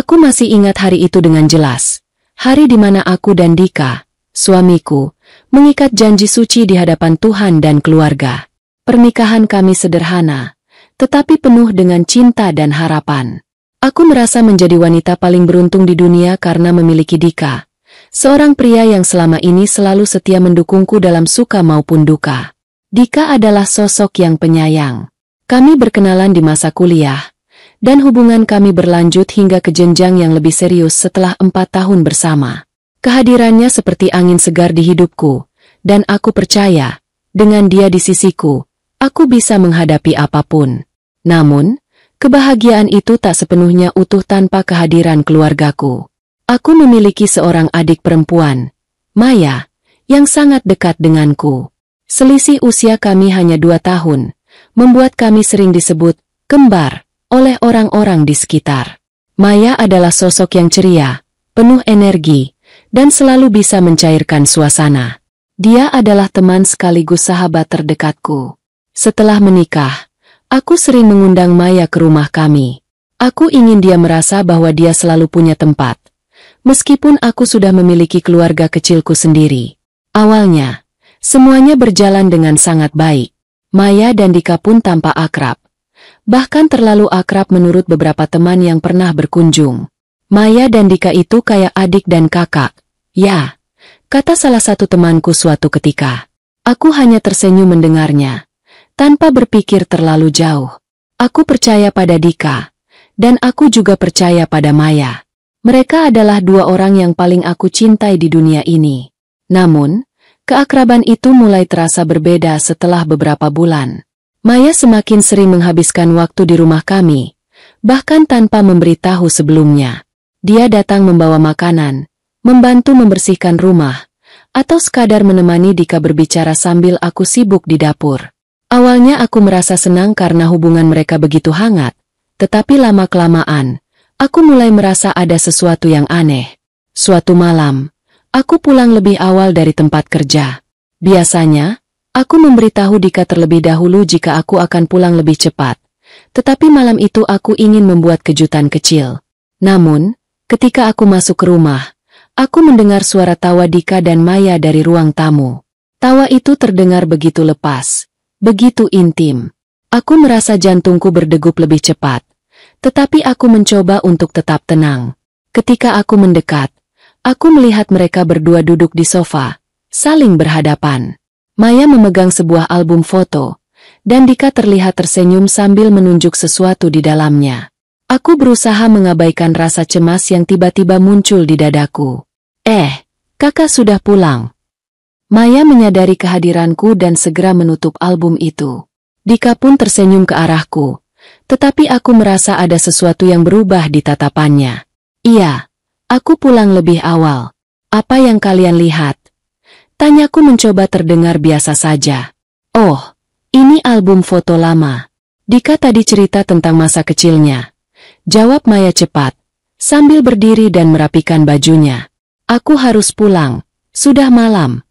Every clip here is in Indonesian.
Aku masih ingat hari itu dengan jelas. Hari di mana aku dan Dika, suamiku, mengikat janji suci di hadapan Tuhan dan keluarga. Pernikahan kami sederhana, tetapi penuh dengan cinta dan harapan. Aku merasa menjadi wanita paling beruntung di dunia karena memiliki Dika, seorang pria yang selama ini selalu setia mendukungku dalam suka maupun duka. Dika adalah sosok yang penyayang. Kami berkenalan di masa kuliah, dan hubungan kami berlanjut hingga ke jenjang yang lebih serius setelah 4 tahun bersama. Kehadirannya seperti angin segar di hidupku, dan aku percaya, dengan dia di sisiku, aku bisa menghadapi apapun. Namun, kebahagiaan itu tak sepenuhnya utuh tanpa kehadiran keluargaku. Aku memiliki seorang adik perempuan, Maya, yang sangat dekat denganku. Selisih usia kami hanya 2 tahun, membuat kami sering disebut kembar oleh orang-orang di sekitar. Maya adalah sosok yang ceria, penuh energi, dan selalu bisa mencairkan suasana. Dia adalah teman sekaligus sahabat terdekatku. Setelah menikah, aku sering mengundang Maya ke rumah kami. Aku ingin dia merasa bahwa dia selalu punya tempat, meskipun aku sudah memiliki keluarga kecilku sendiri. Awalnya, semuanya berjalan dengan sangat baik. Maya dan Dika pun tampak akrab. Bahkan terlalu akrab menurut beberapa teman yang pernah berkunjung. Maya dan Dika itu kayak adik dan kakak. Ya, kata salah satu temanku suatu ketika. Aku hanya tersenyum mendengarnya, tanpa berpikir terlalu jauh. Aku percaya pada Dika, dan aku juga percaya pada Maya. Mereka adalah 2 orang yang paling aku cintai di dunia ini. Namun, keakraban itu mulai terasa berbeda setelah beberapa bulan. Maya semakin sering menghabiskan waktu di rumah kami, bahkan tanpa memberitahu sebelumnya. Dia datang membawa makanan, membantu membersihkan rumah, atau sekadar menemani Dika berbicara sambil aku sibuk di dapur. Awalnya aku merasa senang karena hubungan mereka begitu hangat, tetapi lama-kelamaan, aku mulai merasa ada sesuatu yang aneh. Suatu malam, aku pulang lebih awal dari tempat kerja. Biasanya, aku memberitahu Dika terlebih dahulu jika aku akan pulang lebih cepat, tetapi malam itu aku ingin membuat kejutan kecil. Namun, ketika aku masuk ke rumah, aku mendengar suara tawa Dika dan Maya dari ruang tamu. Tawa itu terdengar begitu lepas, begitu intim. Aku merasa jantungku berdegup lebih cepat, tetapi aku mencoba untuk tetap tenang. Ketika aku mendekat, aku melihat mereka berdua duduk di sofa, saling berhadapan. Maya memegang sebuah album foto, dan Dika terlihat tersenyum sambil menunjuk sesuatu di dalamnya. Aku berusaha mengabaikan rasa cemas yang tiba-tiba muncul di dadaku. Kakak sudah pulang. Maya menyadari kehadiranku dan segera menutup album itu. Dika pun tersenyum ke arahku, tetapi aku merasa ada sesuatu yang berubah di tatapannya. Iya, aku pulang lebih awal. Apa yang kalian lihat? Tanyaku mencoba terdengar biasa saja. Oh, ini album foto lama. Dika tadi cerita tentang masa kecilnya. Jawab Maya cepat, sambil berdiri dan merapikan bajunya. Aku harus pulang, sudah malam.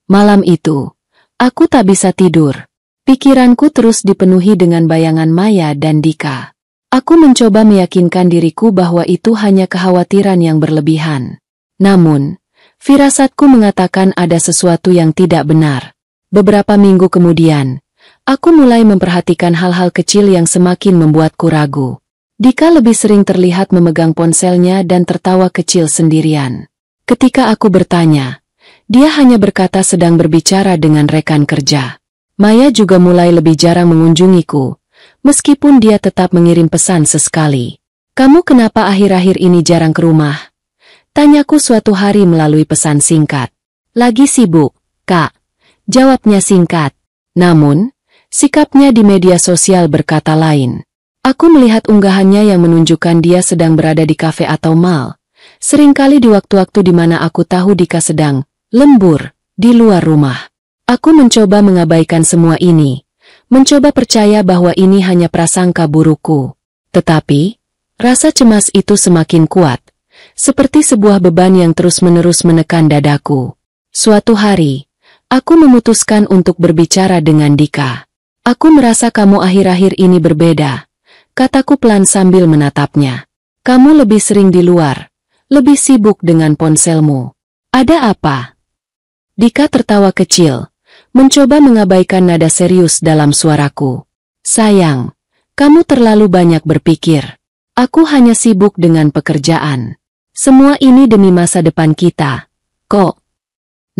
Malam itu, aku tak bisa tidur. Pikiranku terus dipenuhi dengan bayangan Maya dan Dika. Aku mencoba meyakinkan diriku bahwa itu hanya kekhawatiran yang berlebihan. Namun, firasatku mengatakan ada sesuatu yang tidak benar. Beberapa minggu kemudian, aku mulai memperhatikan hal-hal kecil yang semakin membuatku ragu. Dika lebih sering terlihat memegang ponselnya dan tertawa kecil sendirian. Ketika aku bertanya, dia hanya berkata sedang berbicara dengan rekan kerja. Maya juga mulai lebih jarang mengunjungiku, meskipun dia tetap mengirim pesan sesekali. Kamu kenapa akhir-akhir ini jarang ke rumah? Tanyaku suatu hari melalui pesan singkat. Lagi sibuk, Kak. Jawabnya singkat. Namun, sikapnya di media sosial berkata lain. Aku melihat unggahannya yang menunjukkan dia sedang berada di kafe atau mall. Seringkali di waktu-waktu di mana aku tahu Dika sedang lembur di luar rumah. Aku mencoba mengabaikan semua ini, mencoba percaya bahwa ini hanya prasangka burukku. Tetapi, rasa cemas itu semakin kuat. Seperti sebuah beban yang terus-menerus menekan dadaku. Suatu hari, aku memutuskan untuk berbicara dengan Dika. Aku merasa kamu akhir-akhir ini berbeda, kataku pelan sambil menatapnya. Kamu lebih sering di luar, lebih sibuk dengan ponselmu. Ada apa? Dika tertawa kecil, mencoba mengabaikan nada serius dalam suaraku. Sayang, kamu terlalu banyak berpikir. Aku hanya sibuk dengan pekerjaan. Semua ini demi masa depan kita, kok.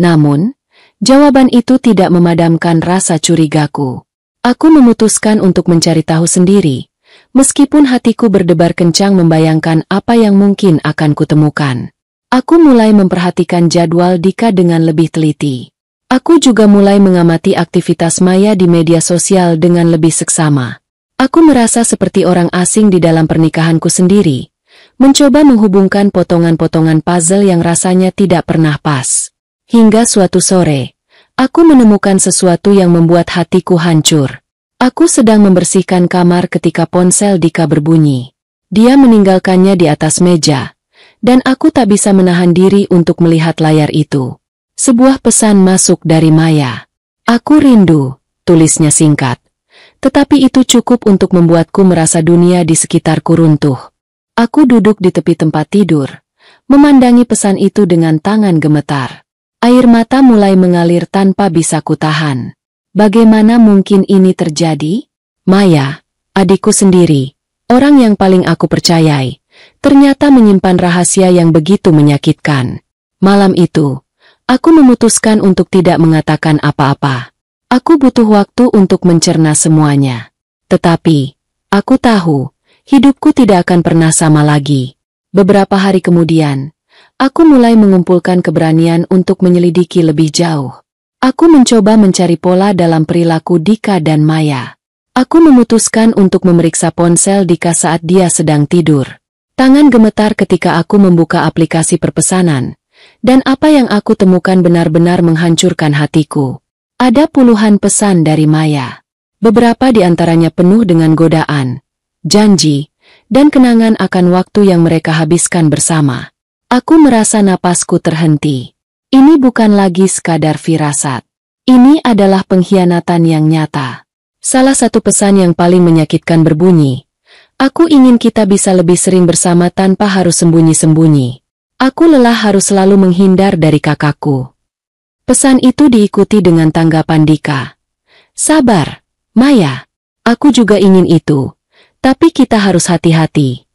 Namun, jawaban itu tidak memadamkan rasa curigaku. Aku memutuskan untuk mencari tahu sendiri, meskipun hatiku berdebar kencang membayangkan apa yang mungkin akan kutemukan. Aku mulai memperhatikan jadwal Dika dengan lebih teliti. Aku juga mulai mengamati aktivitas Maya di media sosial dengan lebih seksama. Aku merasa seperti orang asing di dalam pernikahanku sendiri, mencoba menghubungkan potongan-potongan puzzle yang rasanya tidak pernah pas. Hingga suatu sore, aku menemukan sesuatu yang membuat hatiku hancur. Aku sedang membersihkan kamar ketika ponsel Dika berbunyi. Dia meninggalkannya di atas meja, dan aku tak bisa menahan diri untuk melihat layar itu. Sebuah pesan masuk dari Maya. Aku rindu, tulisnya singkat. Tetapi itu cukup untuk membuatku merasa dunia di sekitarku runtuh. Aku duduk di tepi tempat tidur, memandangi pesan itu dengan tangan gemetar. Air mata mulai mengalir tanpa bisa kutahan. Bagaimana mungkin ini terjadi? Maya, adikku sendiri, orang yang paling aku percayai, ternyata menyimpan rahasia yang begitu menyakitkan. Malam itu, aku memutuskan untuk tidak mengatakan apa-apa. Aku butuh waktu untuk mencerna semuanya. Tetapi, aku tahu, hidupku tidak akan pernah sama lagi. Beberapa hari kemudian, aku mulai mengumpulkan keberanian untuk menyelidiki lebih jauh. Aku mencoba mencari pola dalam perilaku Dika dan Maya. Aku memutuskan untuk memeriksa ponsel Dika saat dia sedang tidur. Tangan gemetar ketika aku membuka aplikasi perpesanan. Dan apa yang aku temukan benar-benar menghancurkan hatiku. Ada puluhan pesan dari Maya. Beberapa di antaranya penuh dengan godaan, janji, dan kenangan akan waktu yang mereka habiskan bersama. Aku merasa napasku terhenti. Ini bukan lagi sekadar firasat. Ini adalah pengkhianatan yang nyata. Salah satu pesan yang paling menyakitkan berbunyi, "Aku ingin kita bisa lebih sering bersama tanpa harus sembunyi-sembunyi. Aku lelah harus selalu menghindar dari kakakku." Pesan itu diikuti dengan tanggapan Dika. "Sabar, Maya. Aku juga ingin itu. Tapi kita harus hati-hati."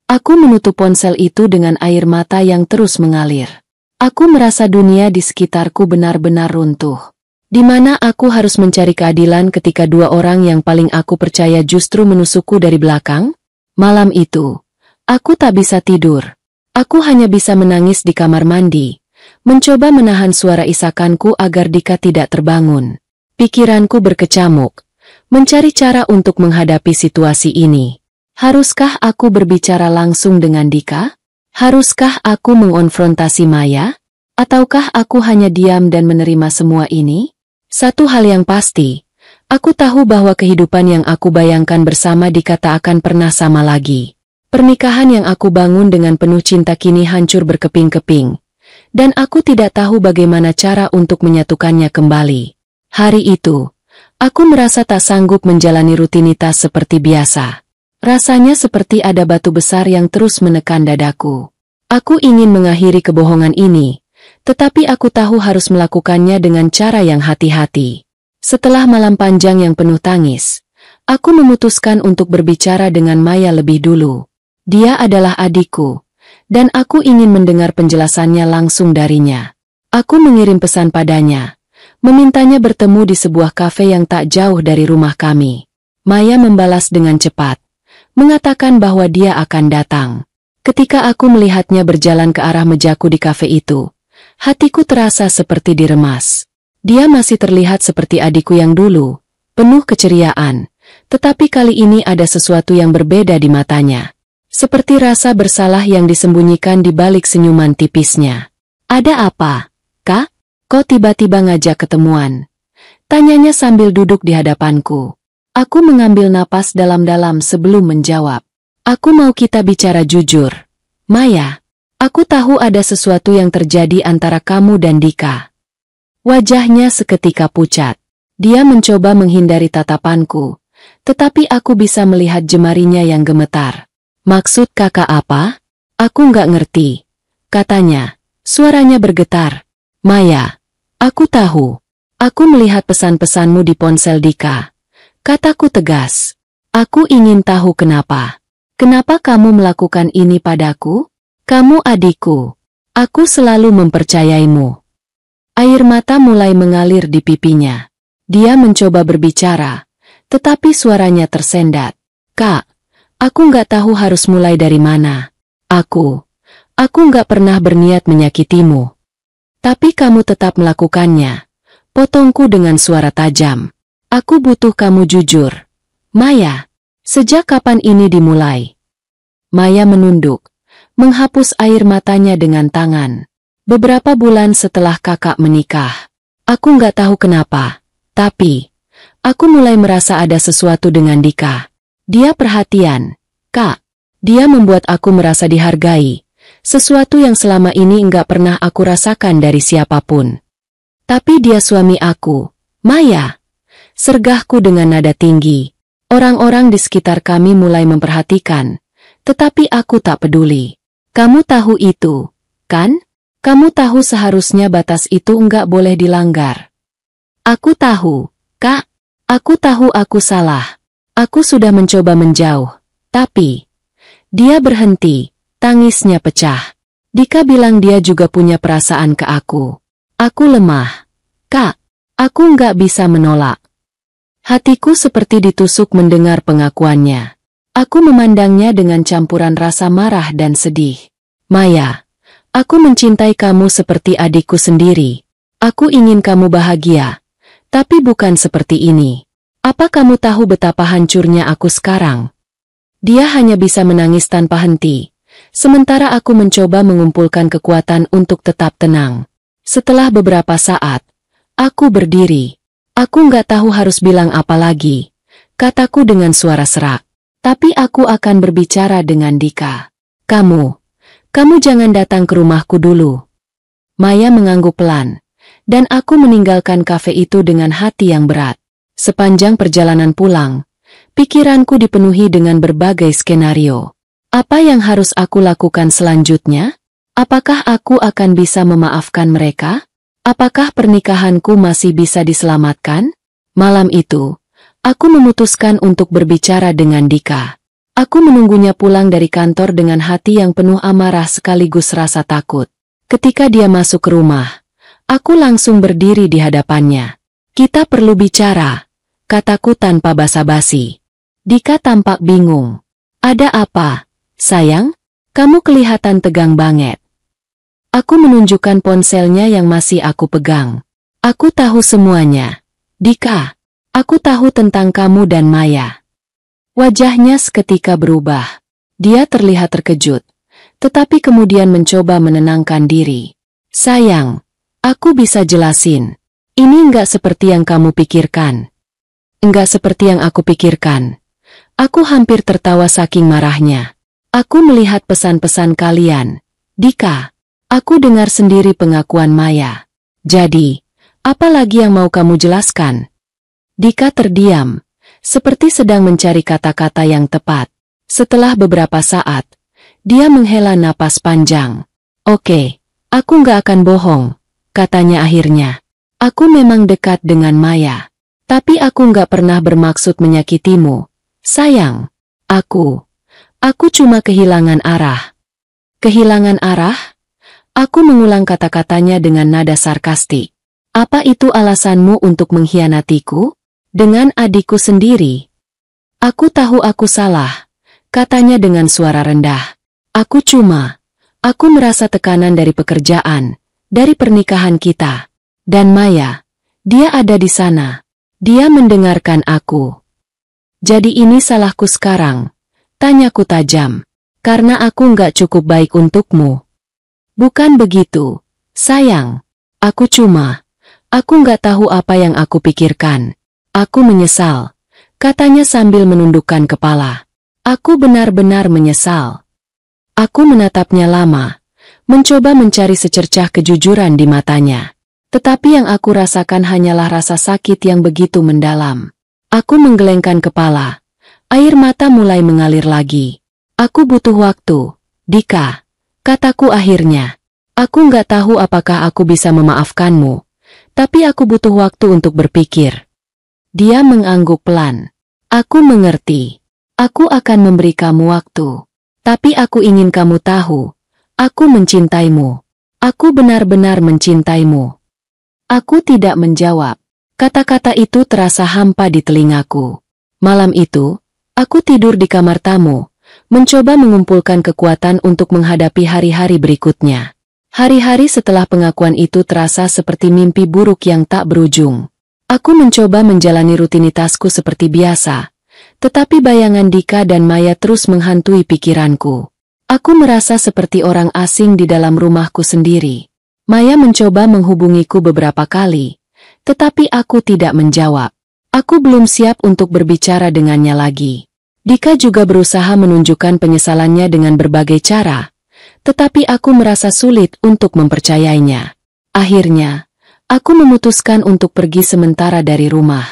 Aku menutup ponsel itu dengan air mata yang terus mengalir. Aku merasa dunia di sekitarku benar-benar runtuh. Di mana aku harus mencari keadilan ketika dua orang yang paling aku percaya justru menusukku dari belakang? Malam itu, aku tak bisa tidur. Aku hanya bisa menangis di kamar mandi, mencoba menahan suara isakanku agar Dika tidak terbangun. Pikiranku berkecamuk, mencari cara untuk menghadapi situasi ini. Haruskah aku berbicara langsung dengan Dika? Haruskah aku mengonfrontasi Maya? Ataukah aku hanya diam dan menerima semua ini? Satu hal yang pasti, aku tahu bahwa kehidupan yang aku bayangkan bersama Dika tak akan pernah sama lagi. Pernikahan yang aku bangun dengan penuh cinta kini hancur berkeping-keping. Dan aku tidak tahu bagaimana cara untuk menyatukannya kembali. Hari itu, aku merasa tak sanggup menjalani rutinitas seperti biasa. Rasanya seperti ada batu besar yang terus menekan dadaku. Aku ingin mengakhiri kebohongan ini, tetapi aku tahu harus melakukannya dengan cara yang hati-hati. Setelah malam panjang yang penuh tangis, aku memutuskan untuk berbicara dengan Maya lebih dulu. Dia adalah adikku, dan aku ingin mendengar penjelasannya langsung darinya. Aku mengirim pesan padanya, memintanya bertemu di sebuah kafe yang tak jauh dari rumah kami. Maya membalas dengan cepat, mengatakan bahwa dia akan datang. Ketika aku melihatnya berjalan ke arah mejaku di kafe itu, hatiku terasa seperti diremas. Dia masih terlihat seperti adikku yang dulu, penuh keceriaan, tetapi kali ini ada sesuatu yang berbeda di matanya. Seperti rasa bersalah yang disembunyikan di balik senyuman tipisnya. "Ada apa, Kak? Kok tiba-tiba ngajak ketemuan?" tanyanya sambil duduk di hadapanku. Aku mengambil napas dalam-dalam sebelum menjawab. "Aku mau kita bicara jujur. Maya, aku tahu ada sesuatu yang terjadi antara kamu dan Dika." Wajahnya seketika pucat. Dia mencoba menghindari tatapanku, tetapi aku bisa melihat jemarinya yang gemetar. Maksud kakak apa? Aku nggak ngerti, katanya. Suaranya bergetar. Maya, aku tahu. Aku melihat pesan-pesanmu di ponsel Dika. Kataku tegas. Aku ingin tahu kenapa. Kenapa kamu melakukan ini padaku? Kamu adikku. Aku selalu mempercayaimu. Air mata mulai mengalir di pipinya. Dia mencoba berbicara, tetapi suaranya tersendat. Kak, aku nggak tahu harus mulai dari mana. Aku nggak pernah berniat menyakitimu. Tapi kamu tetap melakukannya. Potongku dengan suara tajam. Aku butuh kamu jujur. Maya, sejak kapan ini dimulai? Maya menunduk, menghapus air matanya dengan tangan. Beberapa bulan setelah kakak menikah. Aku nggak tahu kenapa, tapi aku mulai merasa ada sesuatu dengan Dika. Dia perhatian. Kak, dia membuat aku merasa dihargai. Sesuatu yang selama ini nggak pernah aku rasakan dari siapapun. Tapi dia suami aku. Maya. Sergahku dengan nada tinggi. Orang-orang di sekitar kami mulai memperhatikan. Tetapi aku tak peduli. Kamu tahu itu, kan? Kamu tahu seharusnya batas itu nggak boleh dilanggar. Aku tahu, Kak. Aku tahu aku salah. Aku sudah mencoba menjauh. Tapi dia berhenti. Tangisnya pecah. Dika bilang dia juga punya perasaan ke aku. Aku lemah. Kak, aku nggak bisa menolak. Hatiku seperti ditusuk mendengar pengakuannya. Aku memandangnya dengan campuran rasa marah dan sedih. Maya, aku mencintai kamu seperti adikku sendiri. Aku ingin kamu bahagia. Tapi bukan seperti ini. Apa kamu tahu betapa hancurnya aku sekarang? Dia hanya bisa menangis tanpa henti. Sementara aku mencoba mengumpulkan kekuatan untuk tetap tenang. Setelah beberapa saat, aku berdiri. Aku nggak tahu harus bilang apa lagi. Kataku dengan suara serak. Tapi aku akan berbicara dengan Dika. Kamu jangan datang ke rumahku dulu. Maya mengangguk pelan. Dan aku meninggalkan kafe itu dengan hati yang berat. Sepanjang perjalanan pulang, pikiranku dipenuhi dengan berbagai skenario. Apa yang harus aku lakukan selanjutnya? Apakah aku akan bisa memaafkan mereka? Apakah pernikahanku masih bisa diselamatkan? Malam itu, aku memutuskan untuk berbicara dengan Dika. Aku menunggunya pulang dari kantor dengan hati yang penuh amarah sekaligus rasa takut. Ketika dia masuk ke rumah, aku langsung berdiri di hadapannya. Kita perlu bicara, kataku tanpa basa-basi. Dika tampak bingung. Ada apa? Sayang, kamu kelihatan tegang banget. Aku menunjukkan ponselnya yang masih aku pegang. Aku tahu semuanya. Dika, aku tahu tentang kamu dan Maya. Wajahnya seketika berubah. Dia terlihat terkejut, tetapi kemudian mencoba menenangkan diri. Sayang, aku bisa jelasin. Ini enggak seperti yang kamu pikirkan. Enggak seperti yang aku pikirkan. Aku hampir tertawa saking marahnya. Aku melihat pesan-pesan kalian. Dika, aku dengar sendiri pengakuan Maya. Jadi, apa lagi yang mau kamu jelaskan? Dika terdiam, seperti sedang mencari kata-kata yang tepat. Setelah beberapa saat, dia menghela napas panjang. Oke, aku nggak akan bohong, katanya akhirnya. Aku memang dekat dengan Maya. Tapi aku nggak pernah bermaksud menyakitimu. Sayang, Aku cuma kehilangan arah. Kehilangan arah? Aku mengulang kata-katanya dengan nada sarkastik. Apa itu alasanmu untuk mengkhianatiku? Dengan adikku sendiri? Aku tahu aku salah, katanya dengan suara rendah. Aku merasa tekanan dari pekerjaan, dari pernikahan kita. Dan Maya, dia ada di sana. Dia mendengarkan aku. Jadi ini salahku sekarang? Tanyaku tajam. Karena aku nggak cukup baik untukmu. Bukan begitu, sayang. Aku nggak tahu apa yang aku pikirkan. Aku menyesal, katanya sambil menundukkan kepala. Aku benar-benar menyesal. Aku menatapnya lama, mencoba mencari secercah kejujuran di matanya. Tetapi yang aku rasakan hanyalah rasa sakit yang begitu mendalam. Aku menggelengkan kepala. Air mata mulai mengalir lagi. Aku butuh waktu, Dika, kataku akhirnya. Aku nggak tahu apakah aku bisa memaafkanmu, tapi aku butuh waktu untuk berpikir. Dia mengangguk pelan. Aku mengerti. Aku akan memberi kamu waktu. Tapi aku ingin kamu tahu, aku mencintaimu. Aku benar-benar mencintaimu. Aku tidak menjawab. Kata-kata itu terasa hampa di telingaku. Malam itu, aku tidur di kamar tamu, mencoba mengumpulkan kekuatan untuk menghadapi hari-hari berikutnya. Hari-hari setelah pengakuan itu terasa seperti mimpi buruk yang tak berujung. Aku mencoba menjalani rutinitasku seperti biasa, tetapi bayangan Dika dan Maya terus menghantui pikiranku. Aku merasa seperti orang asing di dalam rumahku sendiri. Maya mencoba menghubungiku beberapa kali, tetapi aku tidak menjawab. Aku belum siap untuk berbicara dengannya lagi. Dika juga berusaha menunjukkan penyesalannya dengan berbagai cara, tetapi aku merasa sulit untuk mempercayainya. Akhirnya, aku memutuskan untuk pergi sementara dari rumah.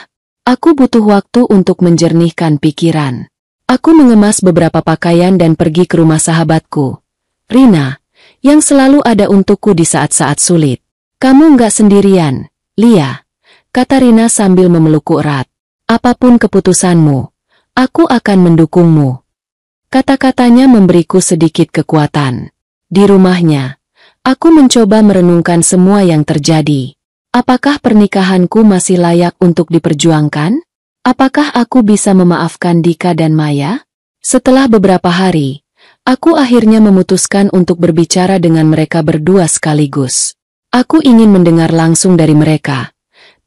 Aku butuh waktu untuk menjernihkan pikiran. Aku mengemas beberapa pakaian dan pergi ke rumah sahabatku, Rina, yang selalu ada untukku di saat-saat sulit. Kamu nggak sendirian, Lia, kata Rina sambil memelukku erat. Apapun keputusanmu, aku akan mendukungmu. Kata-katanya memberiku sedikit kekuatan. Di rumahnya, aku mencoba merenungkan semua yang terjadi. Apakah pernikahanku masih layak untuk diperjuangkan? Apakah aku bisa memaafkan Dika dan Maya? Setelah beberapa hari, aku akhirnya memutuskan untuk berbicara dengan mereka berdua sekaligus. Aku ingin mendengar langsung dari mereka,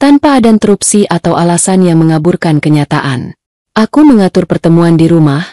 tanpa ada interupsi atau alasan yang mengaburkan kenyataan. Aku mengatur pertemuan di rumah,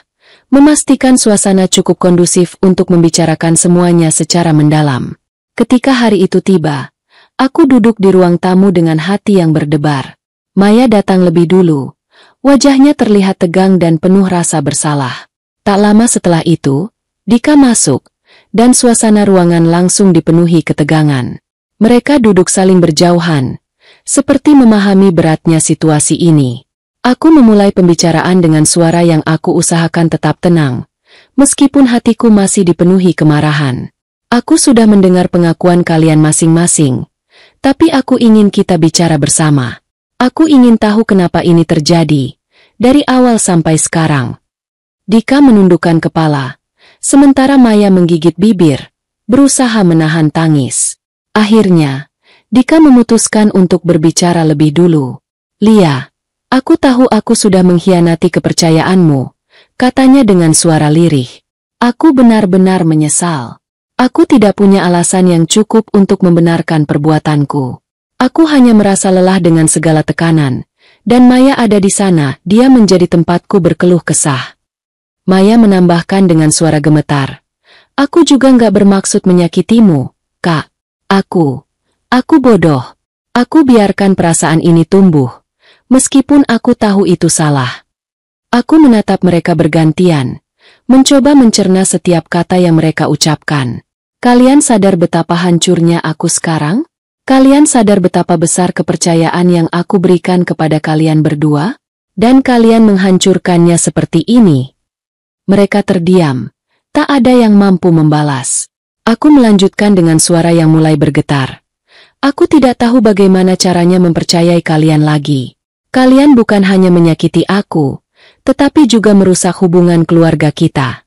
memastikan suasana cukup kondusif untuk membicarakan semuanya secara mendalam. Ketika hari itu tiba, aku duduk di ruang tamu dengan hati yang berdebar. Maya datang lebih dulu. Wajahnya terlihat tegang dan penuh rasa bersalah. Tak lama setelah itu, Dika masuk, dan suasana ruangan langsung dipenuhi ketegangan. Mereka duduk saling berjauhan, seperti memahami beratnya situasi ini. Aku memulai pembicaraan dengan suara yang aku usahakan tetap tenang, meskipun hatiku masih dipenuhi kemarahan. Aku sudah mendengar pengakuan kalian masing-masing, tapi aku ingin kita bicara bersama. Aku ingin tahu kenapa ini terjadi, dari awal sampai sekarang. Dika menundukkan kepala, sementara Maya menggigit bibir, berusaha menahan tangis. Akhirnya, Dika memutuskan untuk berbicara lebih dulu. Lia, aku tahu aku sudah mengkhianati kepercayaanmu, katanya dengan suara lirih. Aku benar-benar menyesal. Aku tidak punya alasan yang cukup untuk membenarkan perbuatanku. Aku hanya merasa lelah dengan segala tekanan, dan Maya ada di sana, dia menjadi tempatku berkeluh kesah. Maya menambahkan dengan suara gemetar. Aku juga nggak bermaksud menyakitimu, Kak. Aku bodoh. Aku biarkan perasaan ini tumbuh, meskipun aku tahu itu salah. Aku menatap mereka bergantian, mencoba mencerna setiap kata yang mereka ucapkan. Kalian sadar betapa hancurnya aku sekarang? Kalian sadar betapa besar kepercayaan yang aku berikan kepada kalian berdua? Dan kalian menghancurkannya seperti ini? Mereka terdiam. Tak ada yang mampu membalas. Aku melanjutkan dengan suara yang mulai bergetar. Aku tidak tahu bagaimana caranya mempercayai kalian lagi. Kalian bukan hanya menyakiti aku, tetapi juga merusak hubungan keluarga kita.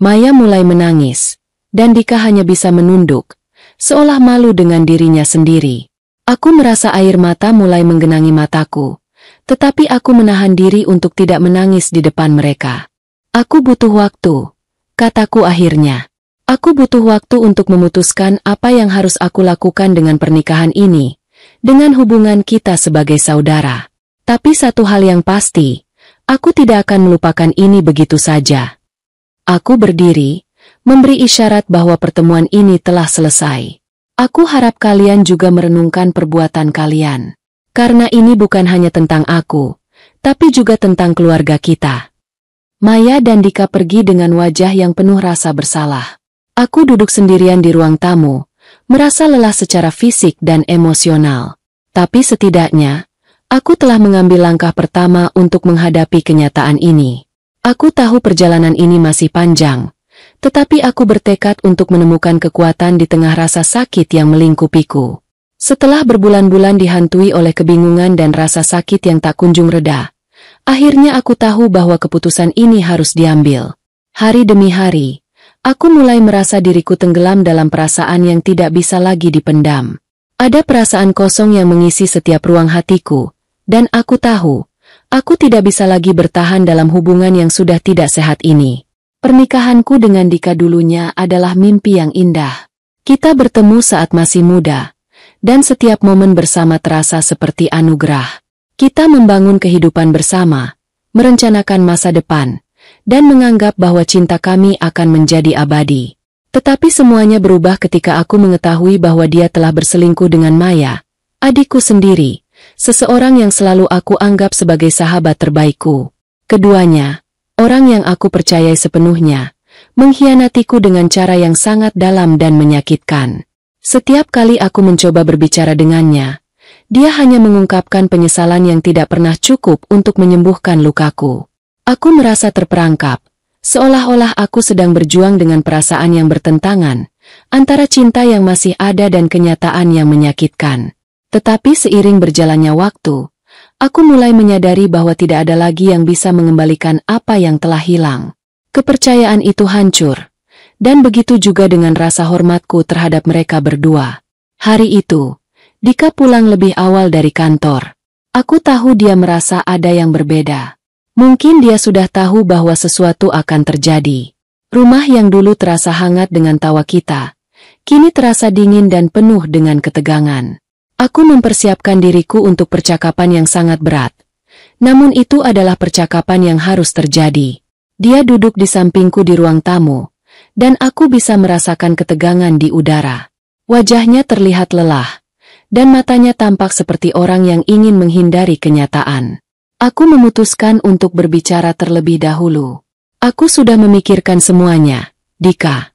Maya mulai menangis, dan Dika hanya bisa menunduk, seolah malu dengan dirinya sendiri. Aku merasa air mata mulai menggenangi mataku, tetapi aku menahan diri untuk tidak menangis di depan mereka. Aku butuh waktu, kataku akhirnya. Aku butuh waktu untuk memutuskan apa yang harus aku lakukan dengan pernikahan ini, dengan hubungan kita sebagai saudara. Tapi satu hal yang pasti, aku tidak akan melupakan ini begitu saja. Aku berdiri, memberi isyarat bahwa pertemuan ini telah selesai. Aku harap kalian juga merenungkan perbuatan kalian. Karena ini bukan hanya tentang aku, tapi juga tentang keluarga kita. Maya dan Dika pergi dengan wajah yang penuh rasa bersalah. Aku duduk sendirian di ruang tamu, merasa lelah secara fisik dan emosional. Tapi setidaknya, aku telah mengambil langkah pertama untuk menghadapi kenyataan ini. Aku tahu perjalanan ini masih panjang, tetapi aku bertekad untuk menemukan kekuatan di tengah rasa sakit yang melingkupiku. Setelah berbulan-bulan dihantui oleh kebingungan dan rasa sakit yang tak kunjung reda, akhirnya aku tahu bahwa keputusan ini harus diambil. Hari demi hari, aku mulai merasa diriku tenggelam dalam perasaan yang tidak bisa lagi dipendam. Ada perasaan kosong yang mengisi setiap ruang hatiku, dan aku tahu, aku tidak bisa lagi bertahan dalam hubungan yang sudah tidak sehat ini. Pernikahanku dengan Dika dulunya adalah mimpi yang indah. Kita bertemu saat masih muda, dan setiap momen bersama terasa seperti anugerah. Kita membangun kehidupan bersama, merencanakan masa depan, dan menganggap bahwa cinta kami akan menjadi abadi. Tetapi semuanya berubah ketika aku mengetahui bahwa dia telah berselingkuh dengan Maya, adikku sendiri, seseorang yang selalu aku anggap sebagai sahabat terbaikku. Keduanya, orang yang aku percayai sepenuhnya, mengkhianatiku dengan cara yang sangat dalam dan menyakitkan. Setiap kali aku mencoba berbicara dengannya, dia hanya mengungkapkan penyesalan yang tidak pernah cukup untuk menyembuhkan lukaku. Aku merasa terperangkap, seolah-olah aku sedang berjuang dengan perasaan yang bertentangan, antara cinta yang masih ada dan kenyataan yang menyakitkan. Tetapi seiring berjalannya waktu, aku mulai menyadari bahwa tidak ada lagi yang bisa mengembalikan apa yang telah hilang. Kepercayaan itu hancur. Dan begitu juga dengan rasa hormatku terhadap mereka berdua. Hari itu, Dika pulang lebih awal dari kantor. Aku tahu dia merasa ada yang berbeda. Mungkin dia sudah tahu bahwa sesuatu akan terjadi. Rumah yang dulu terasa hangat dengan tawa kita, kini terasa dingin dan penuh dengan ketegangan. Aku mempersiapkan diriku untuk percakapan yang sangat berat. Namun itu adalah percakapan yang harus terjadi. Dia duduk di sampingku di ruang tamu, dan aku bisa merasakan ketegangan di udara. Wajahnya terlihat lelah, dan matanya tampak seperti orang yang ingin menghindari kenyataan. Aku memutuskan untuk berbicara terlebih dahulu. Aku sudah memikirkan semuanya, Dika.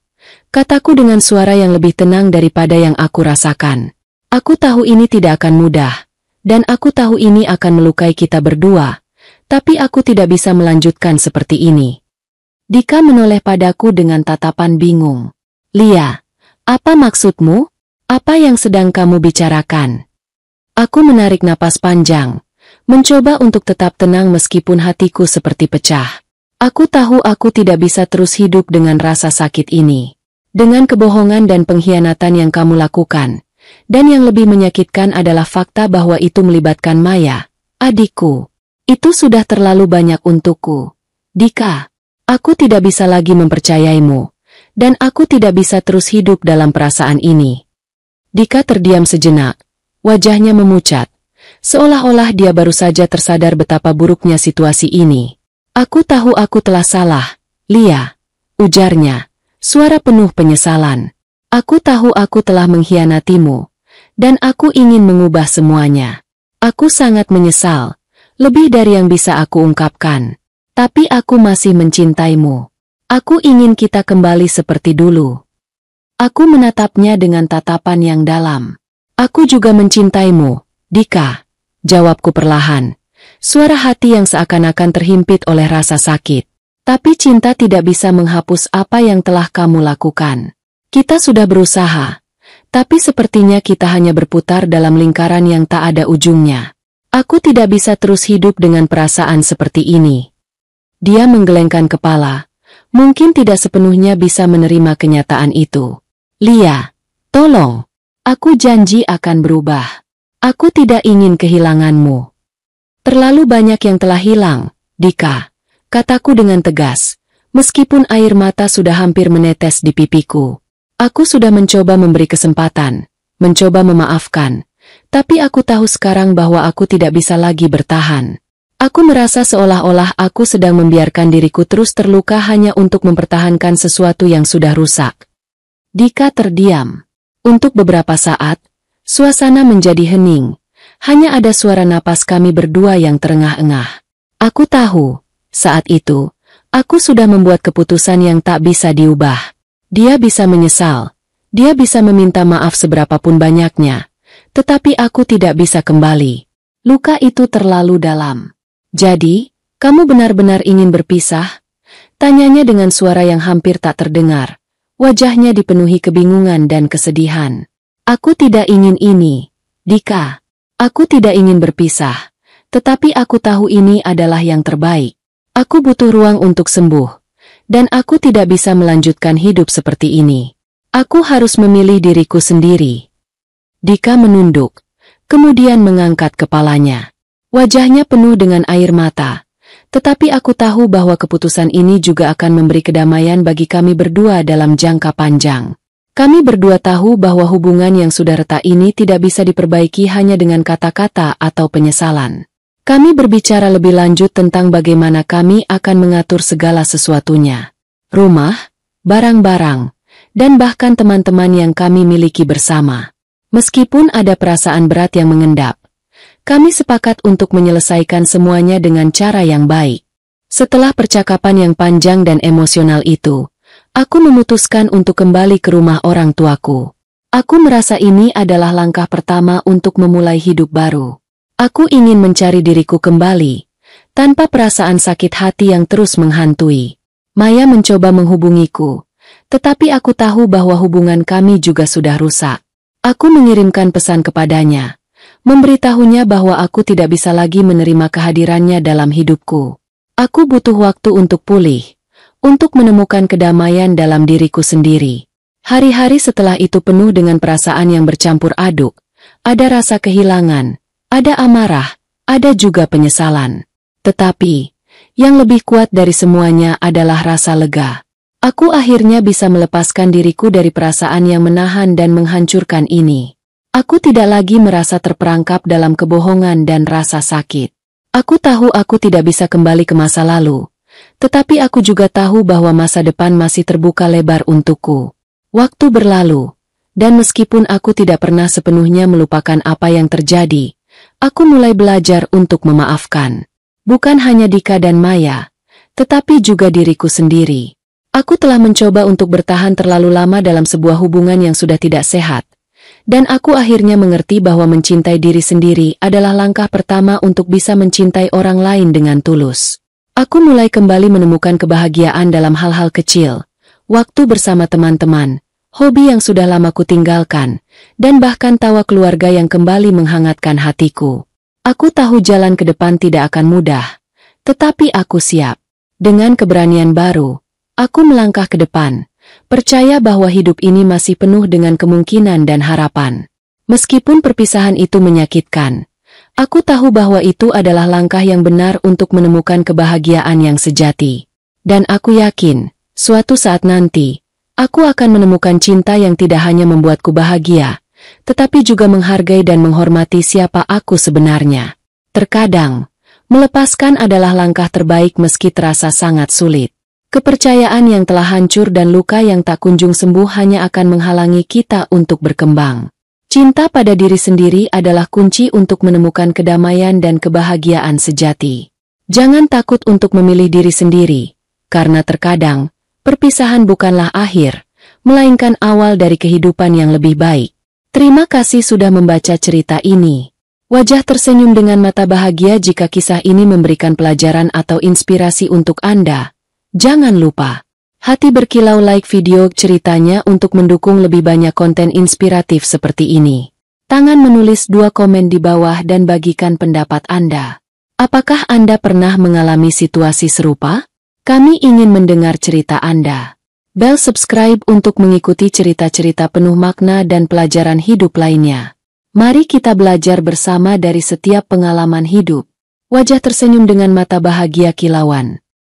Kataku dengan suara yang lebih tenang daripada yang aku rasakan. Aku tahu ini tidak akan mudah, dan aku tahu ini akan melukai kita berdua, tapi aku tidak bisa melanjutkan seperti ini. Dika menoleh padaku dengan tatapan bingung. Lia, apa maksudmu? Apa yang sedang kamu bicarakan? Aku menarik napas panjang, mencoba untuk tetap tenang meskipun hatiku seperti pecah. Aku tahu aku tidak bisa terus hidup dengan rasa sakit ini. Dengan kebohongan dan pengkhianatan yang kamu lakukan, dan yang lebih menyakitkan adalah fakta bahwa itu melibatkan Maya, adikku. Itu sudah terlalu banyak untukku. Dika. Aku tidak bisa lagi mempercayaimu, dan aku tidak bisa terus hidup dalam perasaan ini. Dika terdiam sejenak, wajahnya memucat, seolah-olah dia baru saja tersadar betapa buruknya situasi ini. Aku tahu aku telah salah, Lia, ujarnya, suara penuh penyesalan. Aku tahu aku telah mengkhianatimu, dan aku ingin mengubah semuanya. Aku sangat menyesal, lebih dari yang bisa aku ungkapkan. Tapi aku masih mencintaimu. Aku ingin kita kembali seperti dulu. Aku menatapnya dengan tatapan yang dalam. Aku juga mencintaimu, Dika, jawabku perlahan. Suara hati yang seakan-akan terhimpit oleh rasa sakit. Tapi cinta tidak bisa menghapus apa yang telah kamu lakukan. Kita sudah berusaha, tapi sepertinya kita hanya berputar dalam lingkaran yang tak ada ujungnya. Aku tidak bisa terus hidup dengan perasaan seperti ini. Dia menggelengkan kepala, mungkin tidak sepenuhnya bisa menerima kenyataan itu. Lia, tolong, aku janji akan berubah. Aku tidak ingin kehilanganmu. Terlalu banyak yang telah hilang, Dika, kataku dengan tegas, meskipun air mata sudah hampir menetes di pipiku. Aku sudah mencoba memberi kesempatan, mencoba memaafkan, tapi aku tahu sekarang bahwa aku tidak bisa lagi bertahan. Aku merasa seolah-olah aku sedang membiarkan diriku terus terluka hanya untuk mempertahankan sesuatu yang sudah rusak. Dika terdiam. Untuk beberapa saat, suasana menjadi hening. Hanya ada suara napas kami berdua yang terengah-engah. Aku tahu, saat itu, aku sudah membuat keputusan yang tak bisa diubah. Dia bisa menyesal, dia bisa meminta maaf seberapapun banyaknya, tetapi aku tidak bisa kembali. Luka itu terlalu dalam. Jadi, kamu benar-benar ingin berpisah? Tanyanya dengan suara yang hampir tak terdengar. Wajahnya dipenuhi kebingungan dan kesedihan. Aku tidak ingin ini, Dika. Aku tidak ingin berpisah. Tetapi aku tahu ini adalah yang terbaik. Aku butuh ruang untuk sembuh. Dan aku tidak bisa melanjutkan hidup seperti ini. Aku harus memilih diriku sendiri. Dika menunduk, kemudian mengangkat kepalanya. Wajahnya penuh dengan air mata. Tetapi aku tahu bahwa keputusan ini juga akan memberi kedamaian bagi kami berdua dalam jangka panjang. Kami berdua tahu bahwa hubungan yang sudah retak ini tidak bisa diperbaiki hanya dengan kata-kata atau penyesalan. Kami berbicara lebih lanjut tentang bagaimana kami akan mengatur segala sesuatunya. Rumah, barang-barang, dan bahkan teman-teman yang kami miliki bersama. Meskipun ada perasaan berat yang mengendap, kami sepakat untuk menyelesaikan semuanya dengan cara yang baik. Setelah percakapan yang panjang dan emosional itu, aku memutuskan untuk kembali ke rumah orang tuaku. Aku merasa ini adalah langkah pertama untuk memulai hidup baru. Aku ingin mencari diriku kembali, tanpa perasaan sakit hati yang terus menghantui. Maya mencoba menghubungiku, tetapi aku tahu bahwa hubungan kami juga sudah rusak. Aku mengirimkan pesan kepadanya, memberitahunya bahwa aku tidak bisa lagi menerima kehadirannya dalam hidupku. Aku butuh waktu untuk pulih, untuk menemukan kedamaian dalam diriku sendiri. Hari-hari setelah itu penuh dengan perasaan yang bercampur aduk. Ada rasa kehilangan, ada amarah, ada juga penyesalan. Tetapi, yang lebih kuat dari semuanya adalah rasa lega. Aku akhirnya bisa melepaskan diriku dari perasaan yang menahan dan menghancurkan ini. Aku tidak lagi merasa terperangkap dalam kebohongan dan rasa sakit. Aku tahu aku tidak bisa kembali ke masa lalu, tetapi aku juga tahu bahwa masa depan masih terbuka lebar untukku. Waktu berlalu, dan meskipun aku tidak pernah sepenuhnya melupakan apa yang terjadi, aku mulai belajar untuk memaafkan. Bukan hanya Dika dan Maya, tetapi juga diriku sendiri. Aku telah mencoba untuk bertahan terlalu lama dalam sebuah hubungan yang sudah tidak sehat. Dan aku akhirnya mengerti bahwa mencintai diri sendiri adalah langkah pertama untuk bisa mencintai orang lain dengan tulus. Aku mulai kembali menemukan kebahagiaan dalam hal-hal kecil, waktu bersama teman-teman, hobi yang sudah lama kutinggalkan, dan bahkan tawa keluarga yang kembali menghangatkan hatiku. Aku tahu jalan ke depan tidak akan mudah, tetapi aku siap. Dengan keberanian baru, aku melangkah ke depan, percaya bahwa hidup ini masih penuh dengan kemungkinan dan harapan. Meskipun perpisahan itu menyakitkan, aku tahu bahwa itu adalah langkah yang benar untuk menemukan kebahagiaan yang sejati. Dan aku yakin, suatu saat nanti, aku akan menemukan cinta yang tidak hanya membuatku bahagia, tetapi juga menghargai dan menghormati siapa aku sebenarnya. Terkadang, melepaskan adalah langkah terbaik meski terasa sangat sulit. Kepercayaan yang telah hancur dan luka yang tak kunjung sembuh hanya akan menghalangi kita untuk berkembang. Cinta pada diri sendiri adalah kunci untuk menemukan kedamaian dan kebahagiaan sejati. Jangan takut untuk memilih diri sendiri, karena terkadang, perpisahan bukanlah akhir, melainkan awal dari kehidupan yang lebih baik. Terima kasih sudah membaca cerita ini. Wajah tersenyum dengan mata bahagia jika kisah ini memberikan pelajaran atau inspirasi untuk Anda. Jangan lupa, hati berkilau like video ceritanya untuk mendukung lebih banyak konten inspiratif seperti ini. Tangan menulis 2 komen di bawah dan bagikan pendapat Anda. Apakah Anda pernah mengalami situasi serupa? Kami ingin mendengar cerita Anda. Bel subscribe untuk mengikuti cerita-cerita penuh makna dan pelajaran hidup lainnya. Mari kita belajar bersama dari setiap pengalaman hidup. Wajah tersenyum dengan mata bahagia kilauan.